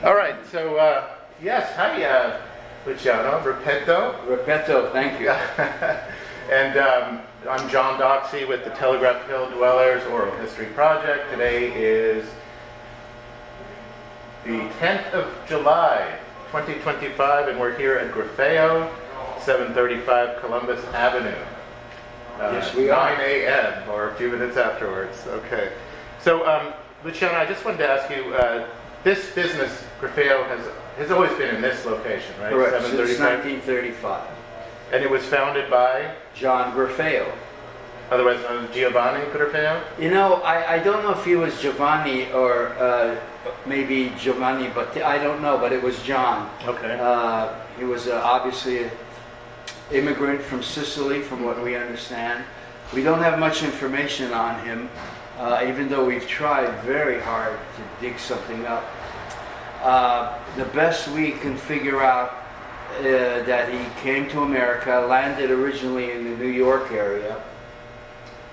All right, so yes, hi, Luciano Repetto. Repetto, thank you. And I'm John Doxey with the Telegraph Hill Dwellers Oral History Project. Today is the 10th of July, 2025, and we're here at Graffeo, 735 Columbus Avenue. Yes, we are. 9 a.m. or a few minutes afterwards. Okay. So, Luciano, I just wanted to ask you, this business, Graffeo, has always been in this location, right? Correct, since 1935. And it was founded by? John Graffeo. Otherwise known as Giovanni Graffeo? You know, I don't know if he was Giovanni or maybe Giovanni, but I don't know, but it was John. Okay. He was obviously an immigrant from Sicily, from what we understand. We don't have much information on him, even though we've tried very hard to dig something up. The best we can figure out that he came to America, landed originally in the New York area,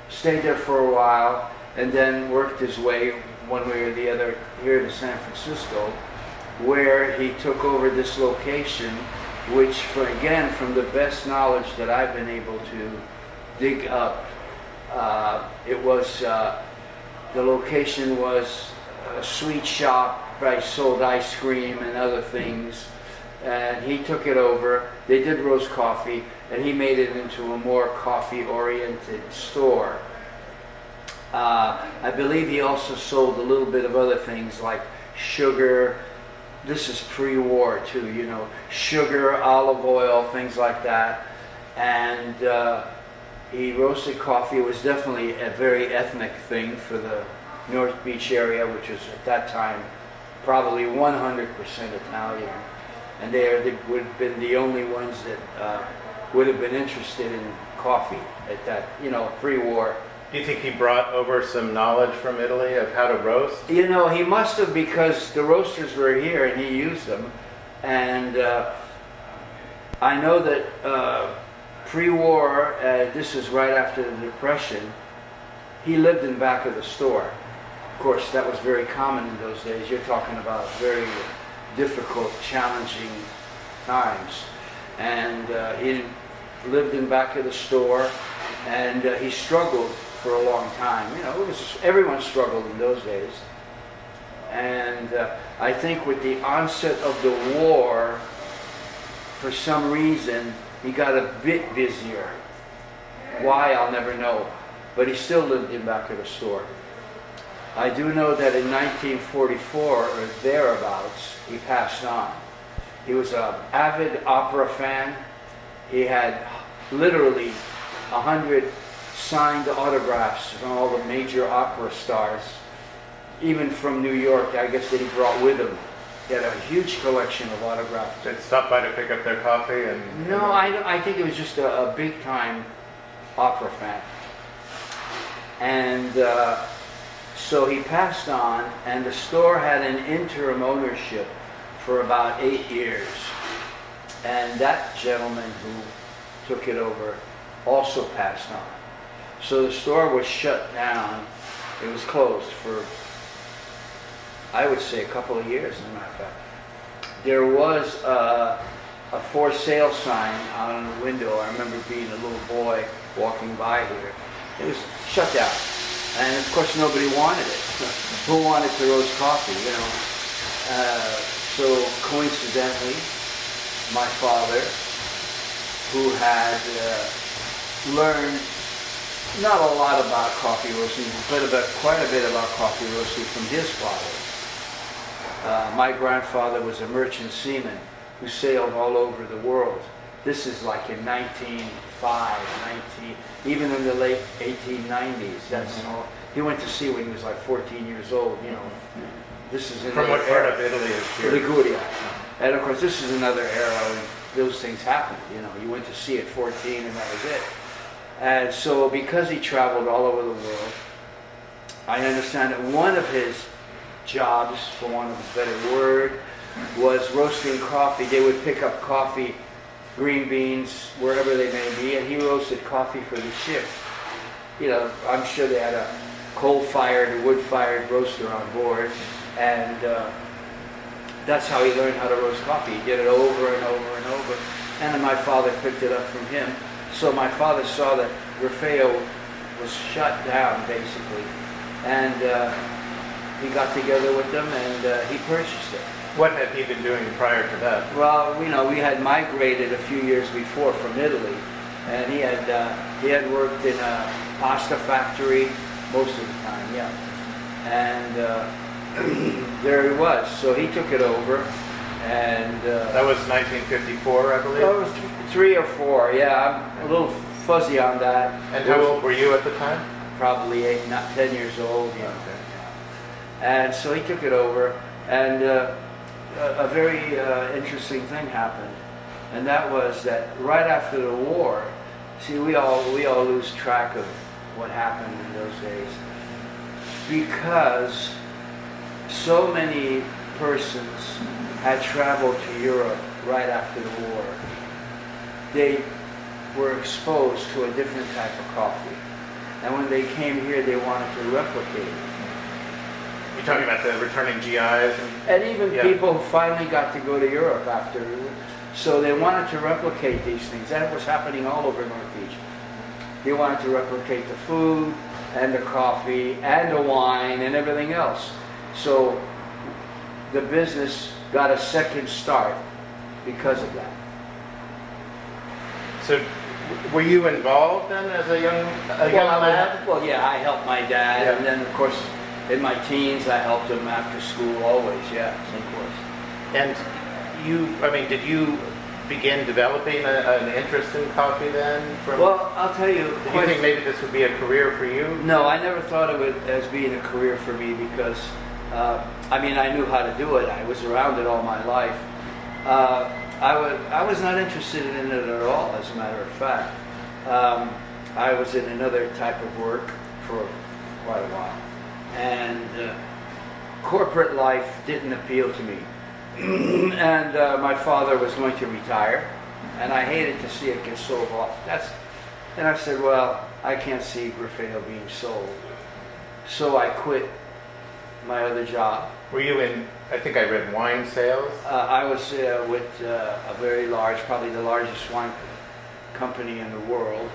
stayed there for a while, and then worked his way one way or the other here to San Francisco, where he took over this location, which, from the best knowledge that I've been able to dig up, the location was a sweet shop. I sold ice cream and other things, and he took it over. They did roast coffee, and he made it into a more coffee-oriented store. I believe he also sold a little bit of other things like sugar. This is pre-war too, you know, sugar, olive oil, things like that. And he roasted coffee. It was definitely a very ethnic thing for the North Beach area, which was at that time probably 100% Italian. And they would have been the only ones that would have been interested in coffee at that, you know, pre-war. Do you think he brought over some knowledge from Italy of how to roast? You know, he must have, because the roasters were here and he used them. And I know that pre-war, this is right after the Depression, he lived in back of the store. Of course, that was very common in those days. You're talking about very difficult, challenging times. And he lived in back of the store, and he struggled for a long time. You know, everyone struggled in those days. And I think with the onset of the war, for some reason, he got a bit busier. Why, I'll never know. But he still lived in back of the store. I do know that in 1944 or thereabouts, he passed on. He was an avid opera fan. He had literally 100 signed autographs from all the major opera stars, even from New York, I guess, that he brought with him. He had a huge collection of autographs. They'd stop by to pick up their coffee and... No, I think it was just a big-time opera fan. And so he passed on, and the store had an interim ownership for about 8 years. And that gentleman who took it over also passed on. So the store was shut down. It was closed for, I would say, a couple of years, as a matter of fact. There was a for sale sign on the window. I remember being a little boy walking by here. It was shut down. And of course nobody wanted it. Who wanted to roast coffee, you know? So coincidentally, my father, who had learned not a lot about coffee roasting, but quite a bit about coffee roasting from his father. My grandfather was a merchant seaman who sailed all over the world. This is like in 1905, even in the late 1890s. That's all. He went to sea when he was like 14 years old, you know. This is From what part of Italy is here? Liguria. And of course, this is another era when those things happened. You know, you went to sea at 14 and that was it. And so because he traveled all over the world, I understand that one of his jobs, for want of a better word, was roasting coffee. They would pick up coffee, green beans, wherever they may be, and he roasted coffee for the ship. You know, I'm sure they had a coal-fired or wood-fired roaster on board, and that's how he learned how to roast coffee. He did it over and over and over. And then my father picked it up from him. So my father saw that Graffeo was shut down, basically. And he got together with them and he purchased it. What had he been doing prior to that? Well, you know, we had migrated a few years before from Italy. And he had worked in a pasta factory most of the time, yeah. And there he was. So he took it over. And that was 1954, I believe? Well, it was 3 or 4, yeah. I'm a little fuzzy on that. And how old were you at the time? Probably 8, not 10 years old. Yeah. Okay. And so he took it over, and a very interesting thing happened, and that was that right after the war, see, we all lose track of what happened in those days because so many persons had traveled to Europe right after the war. They were exposed to a different type of coffee. And when they came here, they wanted to replicate it. You're talking about the returning GIs? And even people who finally got to go to Europe after. So they wanted to replicate these things. That was happening all over North Beach. They wanted to replicate the food and the coffee and the wine and everything else. So the business got a second start because of that. So were you involved then as a young lad? Well, yeah, I helped my dad, and then of course in my teens I helped him after school always, yeah, of course. And did you begin developing an interest in coffee then? Well, I'll tell you. Did you think maybe this would be a career for you? No, I never thought of it as being a career for me because, I knew how to do it. I was around it all my life. I was not interested in it at all, as a matter of fact. I was in another type of work for quite a while. And corporate life didn't appeal to me. And my father was going to retire, and I hated to see it get sold off. And I said, well, I can't see Graffeo being sold. So I quit my other job. Were you in, I think I read wine sales? I was with a very large, probably the largest wine company in the world.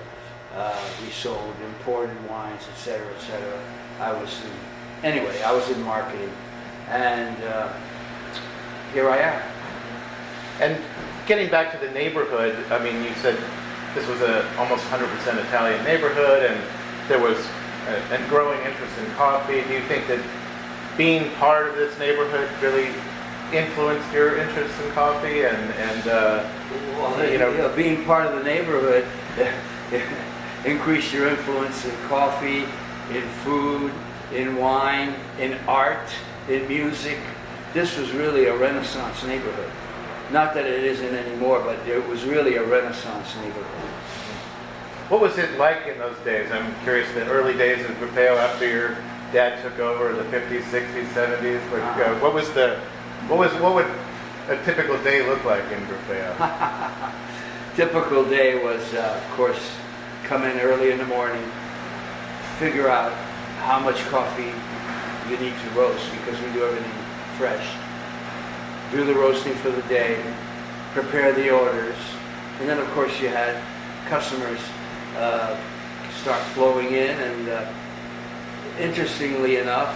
We sold imported wines, etc., etc. I was in marketing, and here I am. And getting back to the neighborhood, you said this was a almost 100% Italian neighborhood, and there was a growing interest in coffee. Do you think that being part of this neighborhood really influenced your interest in coffee being part of the neighborhood increased your influence in coffee, in food, in wine, in art, in music. This was really a Renaissance neighborhood. Not that it isn't anymore, but it was really a Renaissance neighborhood. What was it like in those days? I'm curious, the early days of Graffeo after your dad took over, the 50s, 60s, 70s. What would a typical day look like in Graffeo? Typical day was, of course, come in early in the morning, figure out how much coffee you need to roast because we do everything fresh. Do the roasting for the day, prepare the orders, and then of course you had customers start flowing in, and interestingly enough,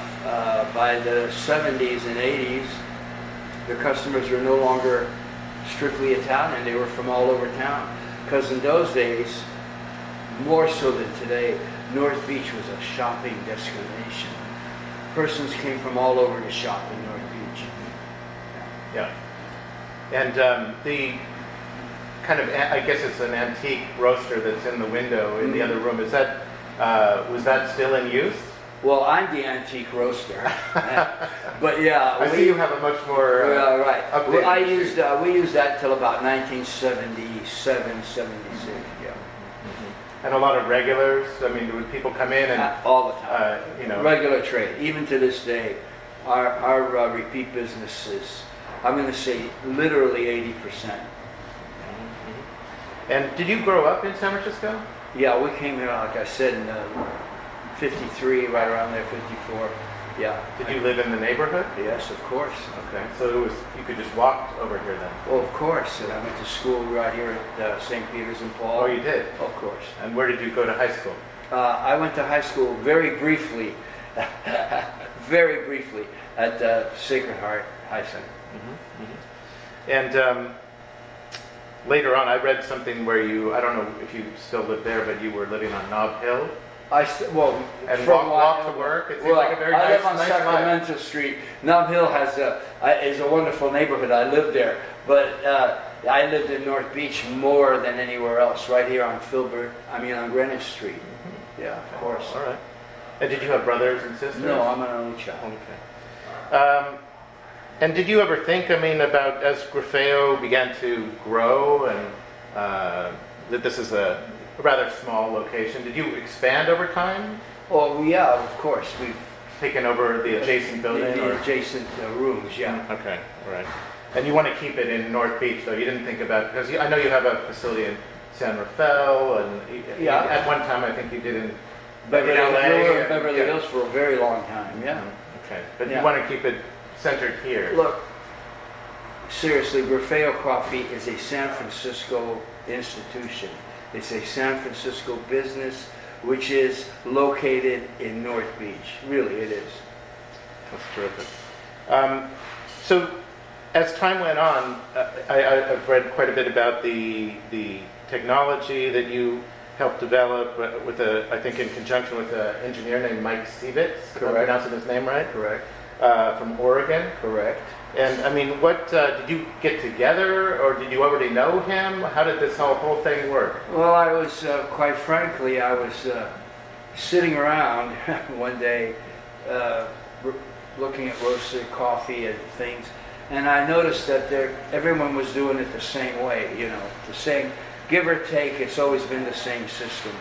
by the 70s and 80s, the customers were no longer strictly Italian. They were from all over town, because in those days, more so than today, North Beach was a shopping destination. Persons came from all over to shop in North Beach. Yeah. And the kind of, I guess it's an antique roaster that's in the window in the other room. Is that, was that still in use? Well, I'm the antique roaster. But yeah. I see you have a much more right. updated Well, we used that till about 1977, 76, yeah. And a lot of regulars. Would people come in and all the time? Regular trade. Even to this day, our repeat business is, I'm going to say, literally 80%. And did you grow up in San Francisco? Yeah, we came here, like I said, in 53, right around there, 54. Yeah. Did you live in the neighborhood? Yes, of course. Okay, so it was, you could just walk over here then? Well, of course. And I went to school right here at St. Peter's and Paul. Oh, you did? Of course. And where did you go to high school? I went to high school very briefly, very briefly, at Sacred Heart High Center. And later on, I read something where you, I don't know if you still live there, but you were living on Nob Hill. Well, And for a walk while- to work? It seems Well, like a very I nice live on life. Sacramento Street. Nob Hill is a wonderful neighborhood. I live there, but I lived in North Beach more than anywhere else. Right here on on Greenwich Street. Yeah, of course. All right. And did you have brothers and sisters? No, I'm an only child. Okay. And did you ever think, about as Graffeo began to grow and that this is a rather small location, did you expand over time? Oh yeah, of course. We've Taken over the adjacent building? the or? adjacent rooms. Yeah. Okay, all right. And you want to keep it in North Beach, though? You didn't think about, because I know you have a facility in San Rafael, and Yeah. at one time I think you did in Beverly, LA. we were in and- Beverly yeah. Hills for a very long time. Yeah. Okay, but Yeah. you want to keep it centered here. Look, seriously, Graffeo Coffee is a San Francisco institution. It's a San Francisco business which is located in North Beach. Really, it is. That's terrific. So, as time went on, I've read quite a bit about the technology that you helped develop with I think in conjunction with an engineer named Mike Sievitz. If I'm Correct. pronouncing his name right? Correct. From Oregon. Correct. And what did you get together, or did you already know him? How did this whole thing work? Well, I was, quite frankly, I was sitting around one day looking at roasted coffee and things, and I noticed that everyone was doing it the same way, the same, give or take, it's always been the same system.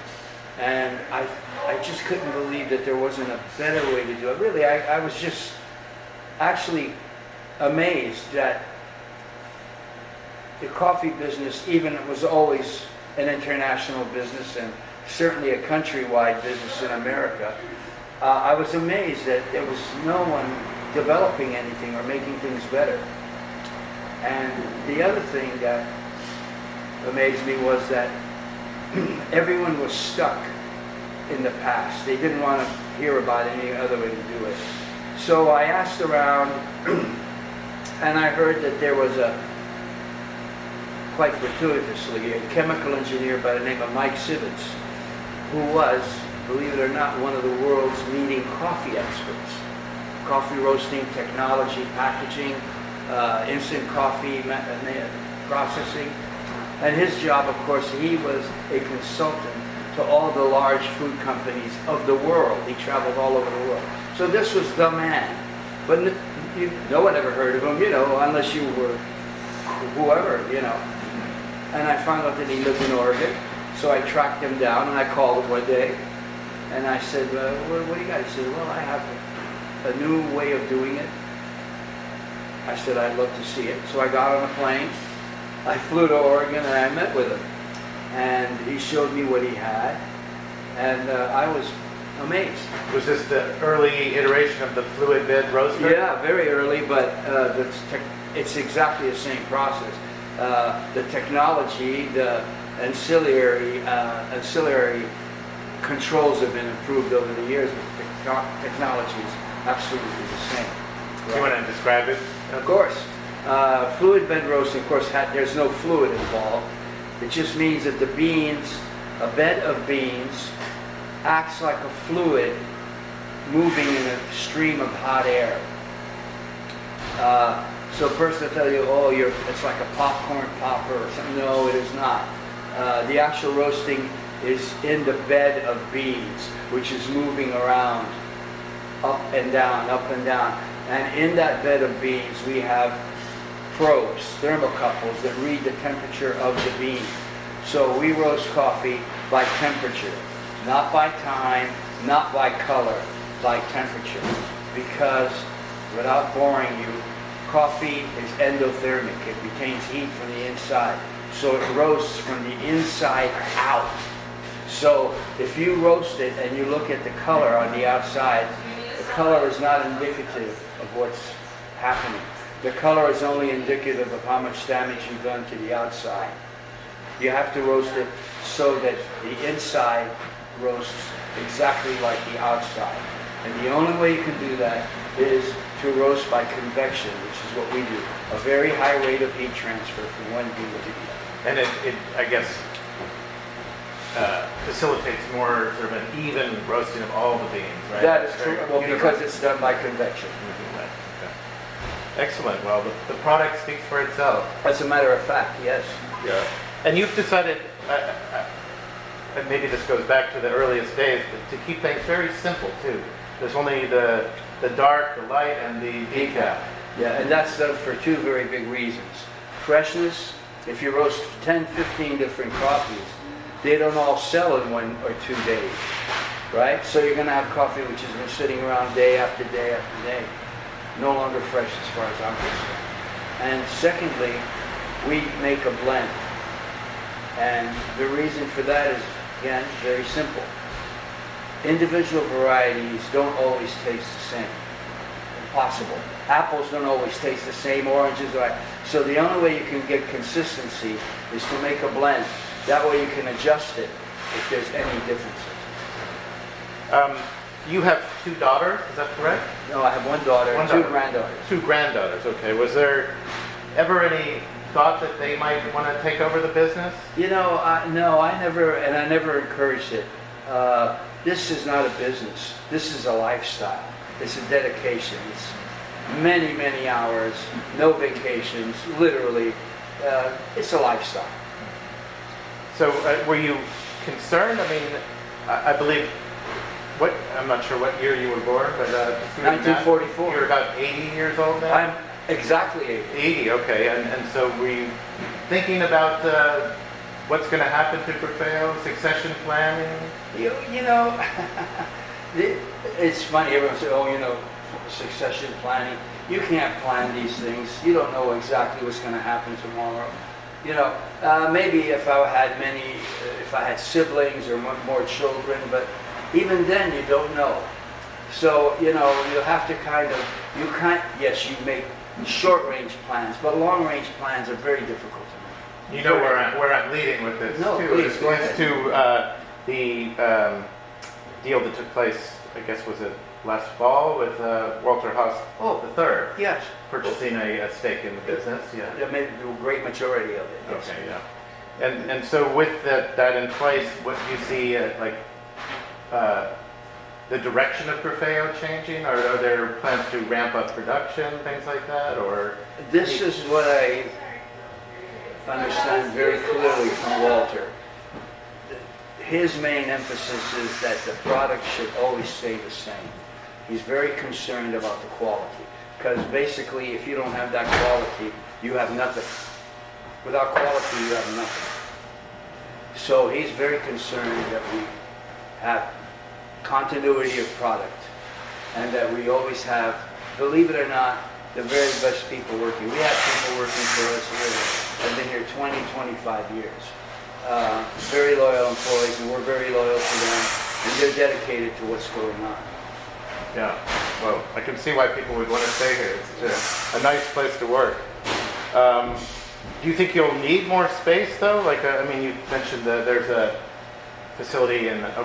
And I just couldn't believe that there wasn't a better way to do it. Really, I was just actually amazed that the coffee business, even it was always an international business and certainly a countrywide business in America, I was amazed that there was no one developing anything or making things better. And the other thing that amazed me was that everyone was stuck in the past. They didn't want to hear about any other way to do it. So I asked around, and I heard that there was quite fortuitously, a chemical engineer by the name of Mike Sievitz, who was, believe it or not, one of the world's leading coffee experts. Coffee roasting, technology, packaging, instant coffee processing. And his job, of course, he was a consultant to all the large food companies of the world. He traveled all over the world. So this was the man. But no one ever heard of him, unless you were whoever, And I found out that he lived in Oregon. So I tracked him down and I called him one day. And I said, what do you got? He said, well, I have a new way of doing it. I said, I'd love to see it. So I got on a plane. I flew to Oregon and I met with him. And he showed me what he had. And I was amazed. Was this the early iteration of the fluid bed roaster? Yeah, very early, but it's exactly the same process. The technology, the ancillary controls have been improved over the years, but the technology is absolutely the same. Do you want to describe it? Of course. Fluid bed roasting, of course, there's no fluid involved. It just means that the beans, a bed of beans, acts like a fluid moving in a stream of hot air. So a person will tell you, oh, it's like a popcorn popper or something. No, it is not. The actual roasting is in the bed of beans, which is moving around up and down, up and down. And in that bed of beans, we have probes, thermocouples that read the temperature of the bean. So we roast coffee by temperature, not by time, not by color, by temperature. Because, without boring you, coffee is endothermic. It retains heat from the inside. So it roasts from the inside out. So if you roast it and you look at the color on the outside, the color is not indicative of what's happening. The color is only indicative of how much damage you've done to the outside. You have to roast it so that the inside roasts exactly like the outside. And the only way you can do that is to roast by convection, which is what we do. A very high rate of heat transfer from one bean to the other. And it I guess, facilitates more sort of an even roasting of all the beans, right? That is correct. Well, because it's done by convection. Right, okay. Excellent. Well, the product speaks for itself. As a matter of fact, yes. Yeah. And you've decided, and maybe this goes back to the earliest days, but to keep things very simple too. There's only the dark, the light, and the decaf. Yeah, and that's done for two very big reasons. Freshness. If you roast 10, 15 different coffees, they don't all sell in 1 or 2 days, right? So you're going to have coffee which has been sitting around day after day after day, no longer fresh as far as I'm concerned. And secondly, we make a blend. And the reason for that is, again, very simple. Individual varieties don't always taste the same. Impossible. Apples don't always taste the same, oranges are. So the only way you can get consistency is to make a blend. That way you can adjust it if there's any differences. You have 2 daughters, is that correct? No, I have one daughter and 2 granddaughters. 2 granddaughters, okay. Was there ever any thought that they might want to take over the business? You know, no, I never encouraged it. This is not a business. This is a lifestyle. It's a dedication. It's many, many hours, no vacations, literally. It's a lifestyle. So were you concerned? I mean, I believe, I'm not sure what year you were born, but 1944. You're about 80 years old now? I'm exactly 80. 80, okay. And so were you thinking about what's going to happen to Graffeo, succession planning? You know, it's funny, everyone says, oh, you know, succession planning. You can't plan these things. You don't know exactly what's going to happen tomorrow. You know, maybe if I had siblings or more children, but even then you don't know. So, you know, you have to yes, you make short-range plans, but long-range plans are very difficult to make. You know where I'm leading with this, no, too. Please, go ahead. To the deal that took place, I guess, was it last fall with Walter Haas III? Yes. Purchasing a stake in the business, yeah. Maybe the great majority of it. Yes. Okay, yeah. And so with that in place, what do you see the direction of Graffeo changing? Are there plans to ramp up production, things like that, or? This is what I understand very clearly from Walter. His main emphasis is that the product should always stay the same. He's very concerned about the quality. Because basically, if you don't have that quality, you have nothing. Without quality, you have nothing. So he's very concerned that we have continuity of product and that we always have, believe it or not, the very best people working. We have people working for us here that have been here 20, 25 years. Very loyal employees, and we're very loyal to them, and they're dedicated to what's going on. Yeah, well, I can see why people would want to stay here. It's a nice place to work. Do you think you'll need more space, though? Like, I mean, you mentioned that there's a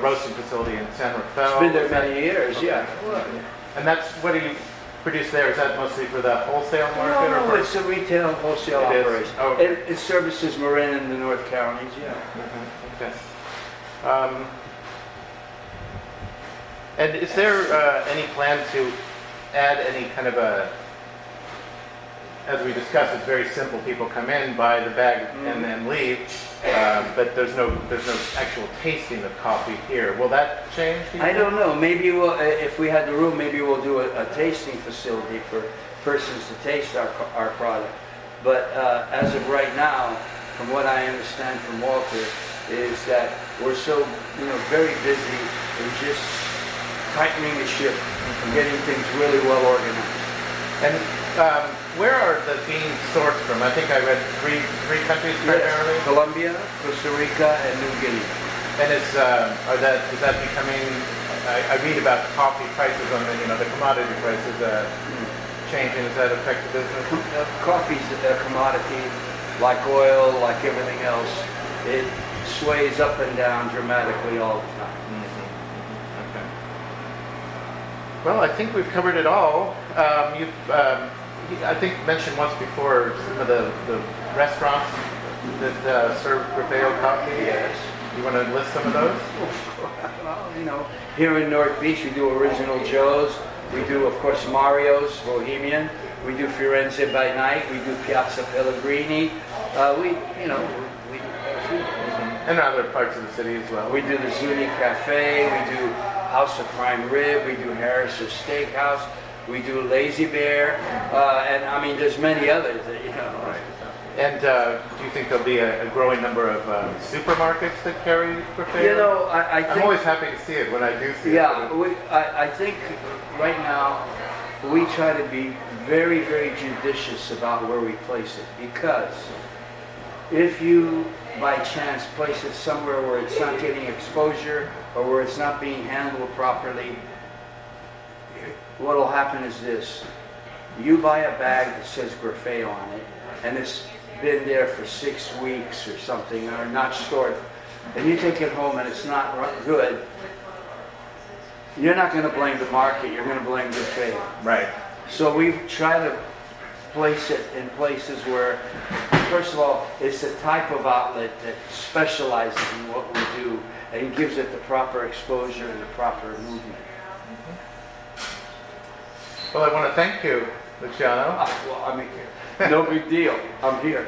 roasting facility in San Rafael. It's been there many years, okay. yeah. And that's, what do you produce there? Is that mostly for the wholesale market? No, it's a retail and wholesale operation. Oh, okay. It services Marin and the North Counties, yeah. Mm-hmm. Okay. And is there any plan to add any kind of as we discussed, it's very simple. People come in, buy the bag, and then leave. But there's no actual tasting of coffee here. Will that change? I don't know. Maybe we'll, if we had the room, maybe we'll do a tasting facility for persons to taste our product. But as of right now, from what I understand from Walter, is that we're so very busy in just tightening the ship and getting things really well organized. And where are the beans sourced from? I think I read three countries primarily. Yes. Colombia, Costa Rica, and New Guinea. And is that becoming I read about coffee prices on the commodity prices changing. Does that affect the business? Coffee's a commodity, like oil, like everything else. It sways up and down dramatically all the time. Okay. Well, I think we've covered it all. I think mentioned once before some of the restaurants that serve Graffeo Coffee. Yes. You want to list some of those? Well, here in North Beach we do Original Joe's. We do, of course, Mario's, Bohemian. We do Firenze by night. We do Piazza Pellegrini. We And other parts of the city as well. We do the Zuni Cafe. We do House of Prime Rib. We do Harris's Steakhouse. We do Lazy Bear. And I mean, there's many others that, Right. And do you think there'll be a growing number of supermarkets that carry Graffeo? I think... I'm always happy to see it when I do see it. Yeah, I think right now we try to be very, very judicious about where we place it, because if you by chance place it somewhere where it's not getting exposure or where it's not being handled properly, what will happen is this: you buy a bag that says Graffeo on it and it's been there for 6 weeks or something, or not stored, and you take it home and it's not good, you're not going to blame the market, you're going to blame Graffeo. Right. So we try to place it in places where, first of all, it's the type of outlet that specializes in what we do and gives it the proper exposure and the proper movement. Well, I want to thank you, Luciano. Well, I mean, no big deal. I'm here.